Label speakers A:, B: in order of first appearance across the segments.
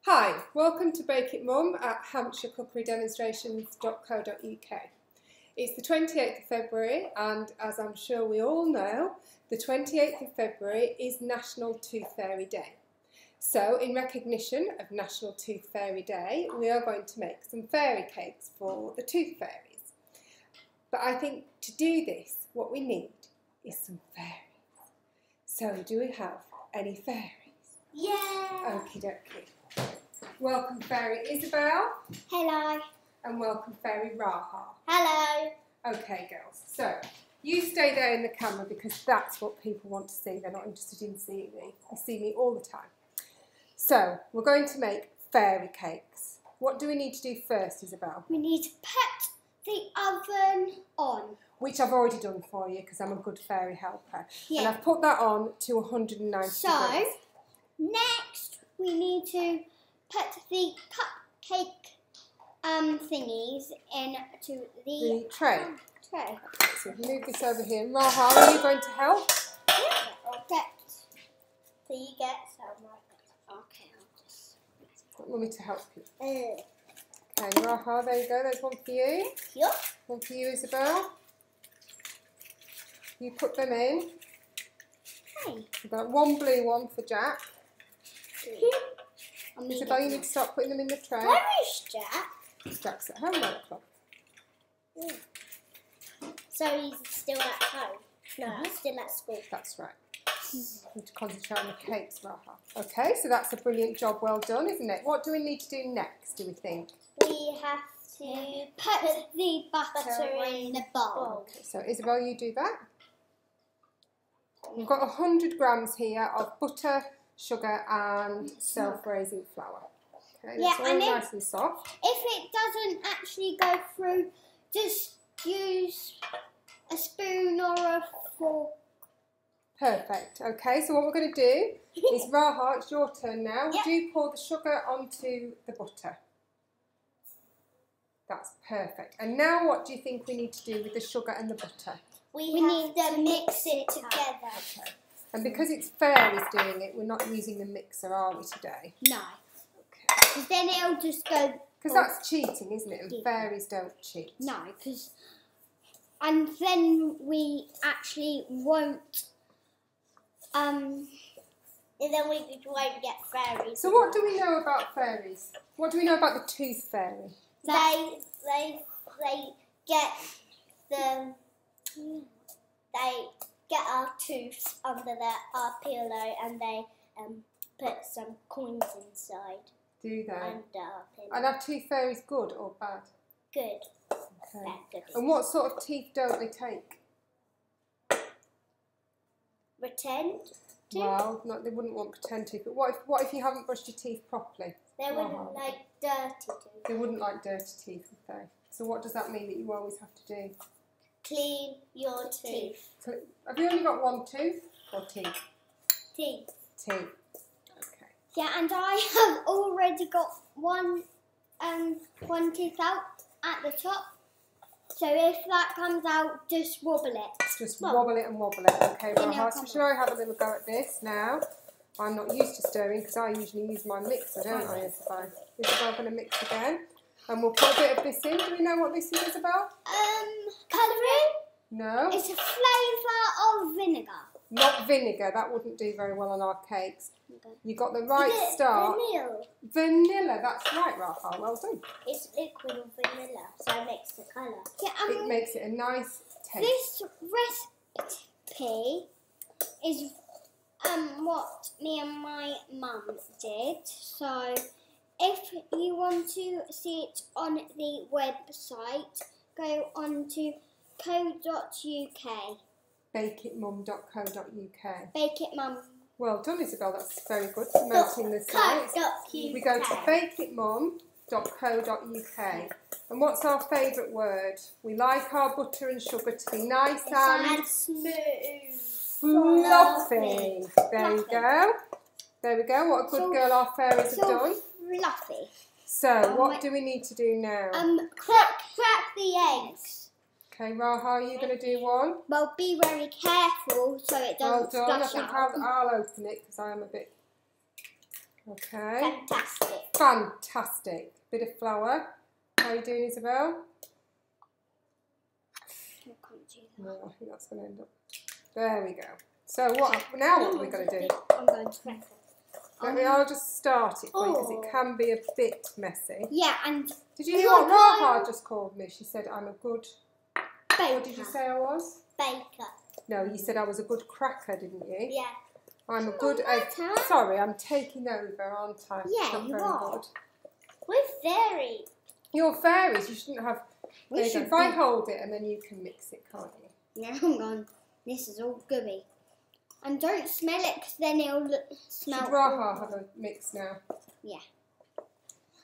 A: Hi, welcome to Bake It Mum at hampshirecookerydemonstrations.co.uk. It's the 28th of February and as I'm sure we all know, the 28th of February is National Tooth Fairy Day. So in recognition of National Tooth Fairy Day, we are going to make some fairy cakes for the tooth fairies. But I think to do this, what we need is some fairies. So do we have any fairies?
B: Yeah!
A: Okie dokie. Welcome Fairy Isabel.
B: Hello.
A: And welcome Fairy Raha.
B: Hello.
A: Okay girls, so you stay there in the camera because that's what people want to see. They're not interested in seeing me. They see me all the time. So we're going to make fairy cakes. What do we need to do first, Isabel?
B: We need to put the oven on.
A: Which I've already done for you because I'm a good fairy helper.
B: Yeah.
A: And I've put that on to 190 degrees.
B: So, next we need to put the cupcake thingies into the
A: tray.
B: tray.
A: So move this over here. Raha, are you going to help?
B: Yeah. Okay. So you get some like this. Okay, I'll just...
A: Want me to help you?
B: Okay.
A: Okay, Raha, there you go. There's one for you.
B: Yep.
A: One for you, Isabel. You put them in.
B: Hey.
A: We've got one blue one for Jack. Isabel, you need to start putting them in the tray.
B: Where is Jack?
A: Jack's at home, 9 o'clock.
B: So he's still at home? No, still at school.
A: That's right. Need to concentrate on the cakes, Raha. Okay, so that's a brilliant job. Well done, isn't it? What do we need to do next, do we think?
B: We have to put the butter in the bowl.
A: Okay, so Isabel, you do that. We've got 100 grams here of butter, sugar and self-raising flour. Okay, that's all nice and soft.
B: If it doesn't actually go through, just use a spoon or a fork.
A: Perfect. Okay, so what we're going to do is, Raha, it's your turn now. Would you pour the sugar onto the butter? That's perfect. And now what do you think we need to do with the sugar and the butter?
B: We need to mix it together.
A: Okay. And because it's fairies doing it, we're not using the mixer, are we, today?
B: No.
A: Okay.
B: Because then it'll just go...
A: Because that's cheating, isn't it? And fairies don't cheat.
B: No, because... And then we actually won't... And then we won't get fairies.
A: So what do we know about fairies? What do we know about the tooth fairy?
B: They get our tooths under our pillow and they put some coins inside.
A: Do they?
B: Under our pillow.
A: And are tooth fairies good or bad?
B: Good.
A: Okay.
B: Good.
A: And what sort of teeth don't they take?
B: Pretend to?
A: Well, no, they wouldn't want pretend teeth. But what if you haven't brushed your teeth properly?
B: They wouldn't like dirty teeth.
A: They wouldn't like dirty teeth, would they? So what does that mean that you always have to do?
B: Clean your teeth.
A: So, have you only got one tooth or teeth?
B: Teeth.
A: Teeth. Okay.
B: Yeah, and I have already got one tooth out at the top. So if that comes out, just wobble it.
A: Just wobble it and wobble it. Okay, Raha, so shall I have a little go at this now? I'm not used to stirring because I usually use my mixer, don't I, Isabel? Isabel going to mix again. And we'll put a bit of this in. Do we know what this is, Isabel?
B: Colouring?
A: No.
B: It's a flavour of vinegar.
A: Not vinegar. That wouldn't do very well on our cakes.
B: Okay.
A: You got the right start.
B: Vanilla.
A: Vanilla, that's right, Raha. Well done.
B: It's liquid of vanilla, so it makes the colour. Yeah,
A: it makes it a nice taste.
B: This recipe is what me and my mum did. So if you want to see it on the website, go on to co.uk.
A: bakeitmum.co.uk.
B: Bake It Mum.
A: Well done, Isabel. That's very good. Promoting the site. We go to bakeitmum.co.uk. And what's our favourite word? We like our butter and sugar to be nice and
B: smooth.
A: Fluffy. There you go. There we go. What a good girl our fairies have done.
B: Fluffy.
A: So, what do we need to do now?
B: Crack the eggs.
A: Okay, Raha, are you going to do one?
B: Well, be very careful so it doesn't
A: Well done.
B: splash out.
A: I'll open it because I am a bit Okay.
B: Fantastic.
A: Fantastic. Bit of flour. How are you doing, Isabel?
B: I can't do that.
A: No, I think that's going to end up. There we go. So what are we going to do?
B: I'm going to crack it.
A: I'll just start it for you because it can be a bit messy.
B: Yeah, and
A: did you hear what Raha just called me? She said I'm a good.
B: baker.
A: What did you say I was?
B: Baker.
A: No, you said I was a good cracker, didn't you?
B: Yeah.
A: I'm a good. Sorry, I'm taking over, aren't I?
B: Yeah,
A: Not
B: you
A: very
B: are.
A: good.
B: We're very.
A: You're fairies. You shouldn't have.
B: We
A: There you go.
B: should
A: If I
B: be.
A: hold it and then you can mix it, can't you?
B: Now I'm gone. This is all gooey. And don't smell it because then it'll smell.
A: Should Raha have a mix now?
B: Yeah.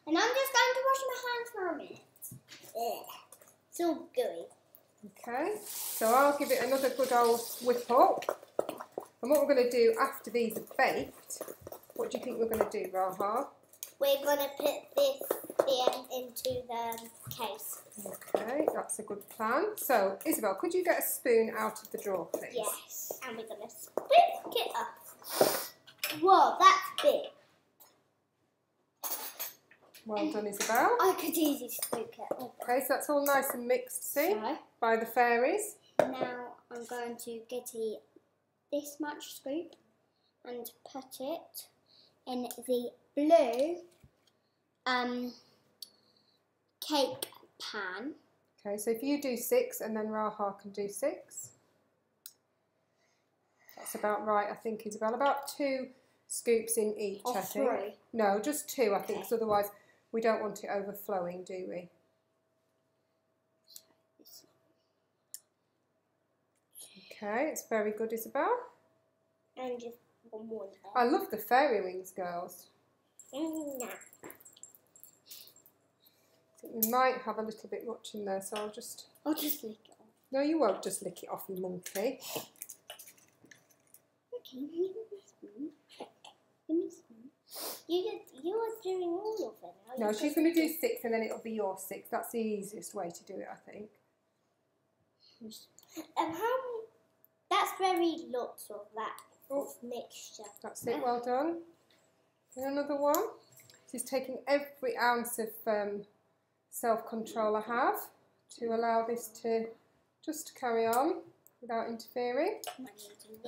B: And I'm just going to wash my hands for a minute. Ugh. It's all gooey.
A: Okay, so I'll give it another good old whip up. And what we're going to do after these are baked, what do you think we're going to do, Raha?
B: We're going to put this thing into the case.
A: Okay, that's a good plan. So, Isabel, could you get a spoon out of the drawer, please?
B: Yes. And we're going to scoop it up. Whoa, that's big.
A: Well done, Isabel.
B: I could easily scoop it up.
A: Okay, so that's all nice and mixed, see,
B: So,
A: by the fairies.
B: now I'm going to get this much scoop and put it in the blue cake pan.
A: Okay, so if you do 6 and then Raha can do 6. That's about right, I think, Isabel. About 2 scoops in each,
B: Or
A: I think.
B: 3.
A: No, just 2, I think,
B: Okay.
A: because otherwise we don't want it overflowing, do we? Okay, it's very good, Isabel.
B: And just one more there.
A: I love the fairy wings, girls.
B: No.
A: So we might have a little bit much in there, so I'll just...
B: I'll just lick it off.
A: No, you won't just lick it off, you monkey.
B: Okay, give me the spoon. Give me the spoon. You are doing all of it now.
A: No, she's going to do 6 and then it'll be your 6. That's the easiest way to do it, I think.
B: That's very lots of that
A: Oh,
B: mixture.
A: that's it, well done. And another one. She's taking every ounce of self-control I have to allow this to just carry on without interfering.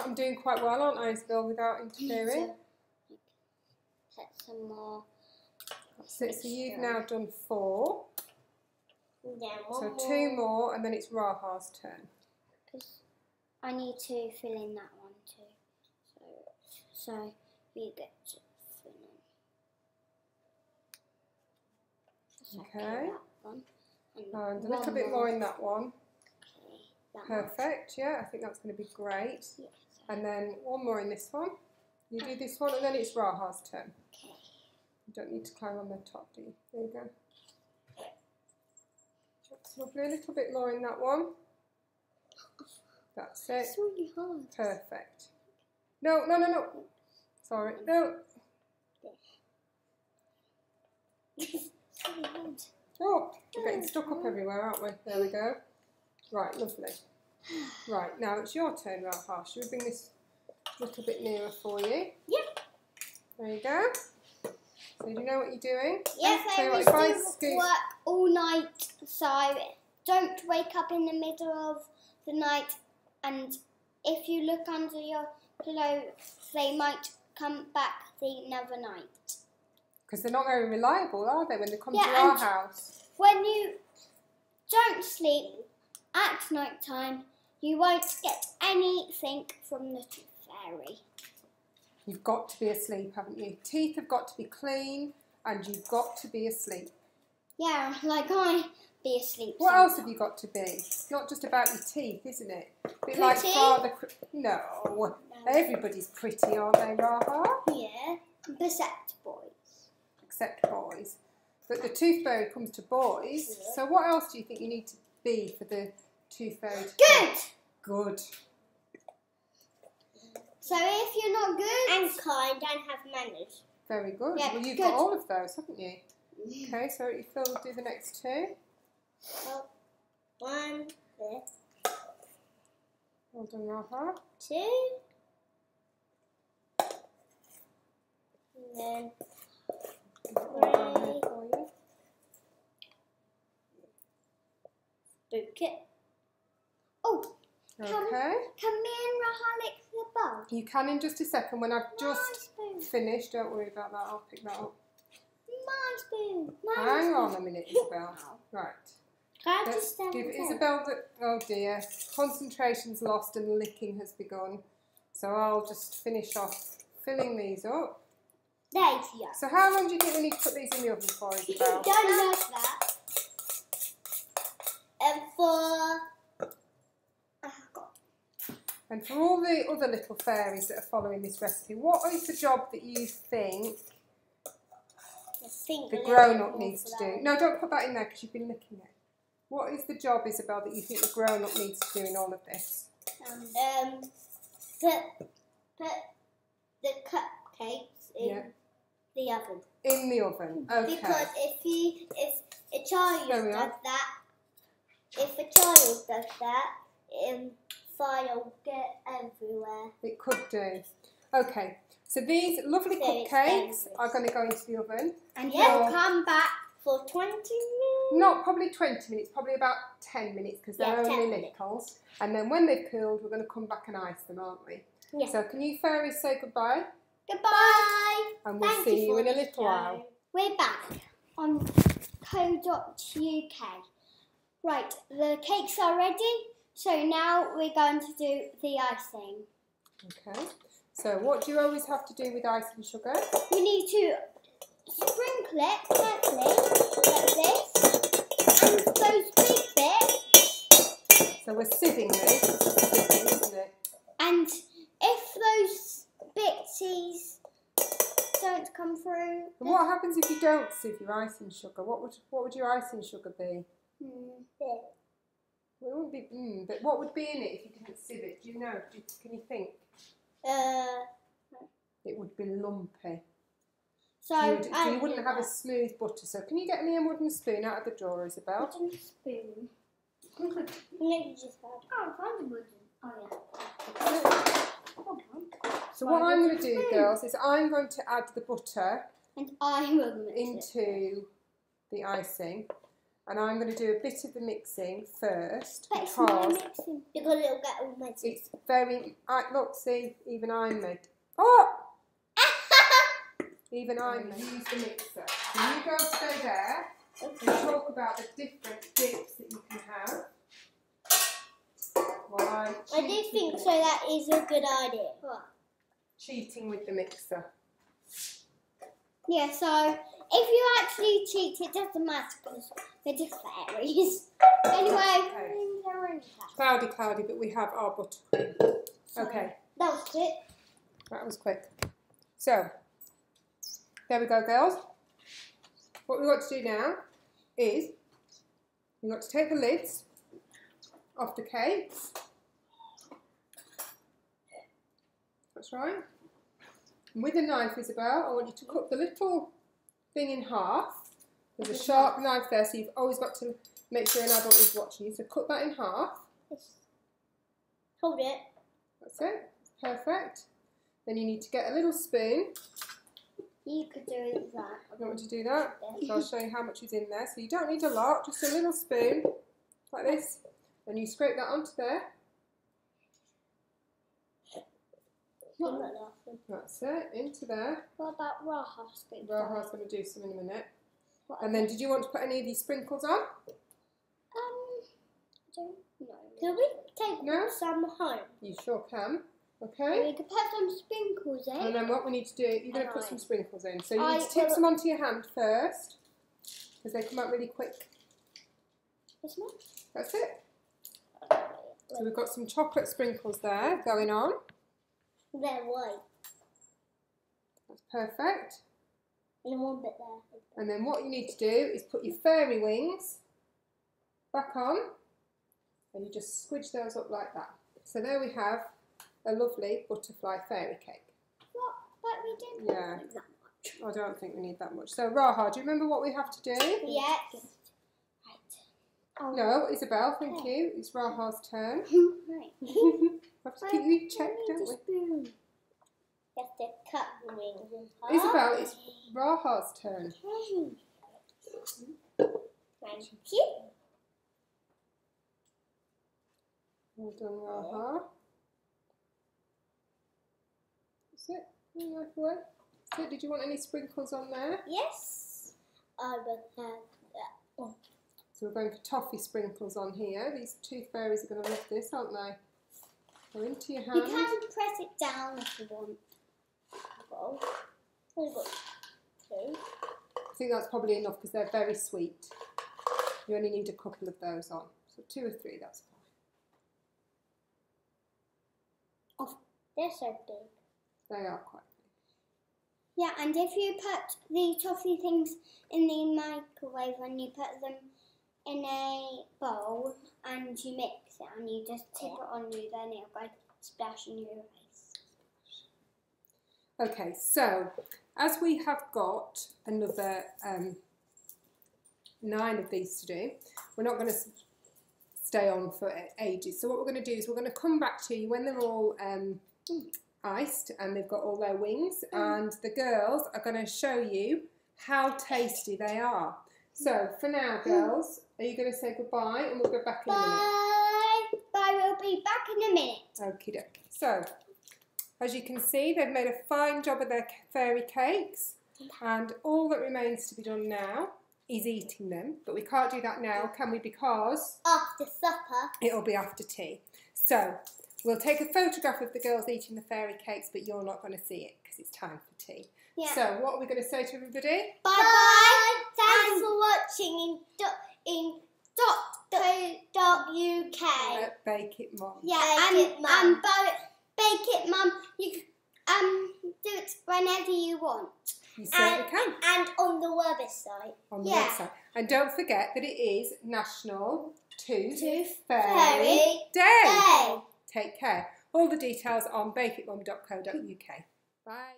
A: I'm doing quite well, aren't I, Isabel, without interfering?
B: Put some more.
A: That's it, so you've now done 4.
B: Yeah,
A: So 2 more and then it's Raha's turn.
B: Because I need to fill in that one too. So you get to fill in.
A: Okay.
B: That one.
A: And a little bit more in that one.
B: Okay. That
A: Perfect, yeah, I think that's going to be great.
B: Yes.
A: And then one more in this one. You do this one and then it's Raha's turn.
B: Okay.
A: You don't need to climb on the top, do you? There you go. That's lovely. A little bit more in that one. That's it.
B: It's really hard.
A: Perfect. No, no, no, no. Sorry. No.
B: It's really hard.
A: Oh, we're getting stuck up everywhere, aren't we? There we go. Right, lovely. Right, now it's your turn, Raha. Should we bring this a little bit nearer for you?
B: Yep.
A: There you go. So you know what you're doing?
B: Yes,
A: So
B: I
A: if I
B: used to
A: scoop-
B: work all night, so don't wake up in the middle of the night, and if you look under your pillow, they might come back another night.
A: Because they're not very reliable, are they, when they come to
B: Yeah,
A: our
B: and-
A: house?
B: When you don't sleep at night time, you won't get anything from the tooth fairy.
A: You've got to be asleep, haven't you? Teeth have got to be clean and you've got to be asleep.
B: Yeah, like I be asleep.
A: What else
B: sometimes.
A: have you got to be? It's not just about your teeth, isn't it? A bit like
B: Pretty?
A: Father... No. Everybody's pretty, aren't they, Raha?
B: Yeah, except boys.
A: Except boys. But the tooth fairy comes to boys.
B: Yeah.
A: So what else do you think you need to be for the tooth fairy to
B: Good!
A: Good.
B: So if you're not good... And kind and have manners.
A: Very good.
B: Yeah,
A: Well, you've
B: good.
A: got all of those, haven't you? Okay, so you Phil will do the next 2.
B: Well, 1, there,
A: Well done, Raha.
B: 2. And then book it. Oh,
A: Okay.
B: can me and Raha lick the bowl?
A: You can in just a second when I've
B: My
A: just
B: spoon.
A: finished. Don't worry about that. I'll pick that up.
B: My spoon. My
A: Hang
B: spoon.
A: on a minute, Isabel. Right.
B: Can I
A: Let's
B: just stand
A: give
B: there?
A: Isabel the. Oh dear. Concentration's lost and licking has begun. So I'll just finish off filling these up.
B: There you go.
A: So how long do you think we need to put these in the oven for, Isabel?
B: Don't like that. And for
A: And for all the other little fairies that are following this recipe, what is the job that you think the grown-up needs to do? No, don't put that in there because you've been licking it. What is the job, Isabel, that you think the grown-up needs to do in all of this?
B: Put the cupcakes in the oven.
A: In the oven, okay.
B: Because if a child does that, fire will get everywhere.
A: It could do. Okay, so these lovely cupcakes are going to go into the oven.
B: And you'll come back for 20 minutes?
A: Not probably 20 minutes, probably about 10 minutes because they're only littles. And then when they've cooled, we're going to come back and ice them, aren't we?
B: Yeah.
A: So can you fairies say goodbye?
B: Goodbye.
A: And we'll see you in a little while.
B: We're back on co.uk. Right, the cakes are ready. So now we're going to do the icing.
A: Okay. So what do you always have to do with icing sugar?
B: You need to sprinkle it carefully like this. And those big bits.
A: So we're sieving this, isn't it?
B: And if those bitsies don't come through...
A: And what happens if you don't sieve your icing sugar? What would your icing sugar be?
B: Bit.
A: Well, it wouldn't be, but what would be in it if you didn't sieve it? Do you know? Can you think? It would be lumpy.
B: So
A: you wouldn't have a smooth butter. So can you get me a wooden spoon out of the drawer, Isabel?
B: Wooden spoon. Maybe just that. Oh, I found a wooden. Oh yeah.
A: So what I'm going to do, girls, is I'm going to add the butter
B: and I will mix
A: into the icing. And I'm going to do a bit of the mixing first because
B: it'll get all messy.
A: It's very. Look, see, even I'm made. Oh! Even I'm made. Use the mixer. So you go stay there and talk about the different dips that you can have.
B: I do think so. That is a good idea. What?
A: Cheating with the mixer.
B: Yeah. So if you actually cheat, it doesn't matter because they're just fairies. Anyway,
A: Cloudy, but we have our buttercream. Okay.
B: That was quick.
A: That was quick. So, there we go, girls. What we've got to do now is we've got to take the lids off the cakes. That's right. And with a knife, Isabel, I want you to cut the little thing in half. There's a sharp knife there, so you've always got to make sure an adult is watching you. So cut that in half.
B: Hold it.
A: That's it. Perfect. Then you need to get a little spoon.
B: You could do that.
A: You want me to do that? So I'll show you how much is in there. So you don't need a lot, just a little spoon, like this. And you scrape that onto there. That's it, into there.
B: What about Raha's spoon?
A: Raha's going to do some in a minute. And then did you want to put any of these sprinkles on?
B: I don't know. Can we take some home?
A: You sure can.
B: And
A: Okay.
B: we could put some sprinkles in.
A: And then what we need to do, you're going to put some sprinkles in. So you need to tip some onto your hand first, because they come out really quick.
B: This one?
A: That's it. So we've got some chocolate sprinkles there going on.
B: They're white.
A: That's perfect.
B: And then one bit there.
A: And then what you need to do is put your fairy wings back on, and you just squidge those up like that. So there we have a lovely butterfly fairy cake.
B: What? But we didn't
A: Yeah.
B: need that much.
A: I don't think we need that much. So Raha, do you remember what we have to do?
B: Yes. Right. Oh.
A: No, Isabel, thank you. It's Raha's turn.
B: Right.
A: We have to keep you in check, don't we?
B: Spoon. You have to cut the wings in half.
A: Isabel, it's Raha's turn.
B: Thank you.
A: Well done, Raha. That's it. Bring your knife away. That's it. Did you want any sprinkles on there?
B: Yes. I will have that. Oh.
A: So we're going for toffee sprinkles on here. These tooth fairies are going to love this, aren't they? Go into your hand.
B: You can press it down if you want. Well, we've got two.
A: I think that's probably enough because they're very sweet. You only need a couple of those on. So 2 or 3, that's fine.
B: Oh, they're so big.
A: They are quite big.
B: Yeah, and if you put the toffee things in the microwave and you put them in a bowl and you mix it and you just tip it on you, then it'll go splash in your face.
A: Okay, so as we have got another 9 of these to do, we're not going to stay on for ages. So what we're going to do is we're going to come back to you when they're all iced and they've got all their wings, and the girls are going to show you how tasty they are. So for now, girls, are you going to say goodbye and we'll go back in a minute?
B: Bye. Bye, we'll be back in a minute.
A: Okie dokie. So, as you can see, they've made a fine job of their fairy cakes, and all that remains to be done now is eating them. But we can't do that now, can we? Because
B: After supper.
A: it'll be after tea. So, we'll take a photograph of the girls eating the fairy cakes, but you're not going to see it because it's time for tea.
B: Yeah.
A: So, what are we going to say to everybody?
B: Bye. Thanks for watching .co.uk.
A: Bake It Mum.
B: Yeah,
A: Bake
B: It Mum. You do it whenever you want.
A: You certainly can.
B: And on the website.
A: On the website. And don't forget that it is National Tooth
B: Fairy
A: Day. Take care. All the details on bakeitmum.co.uk. Bye.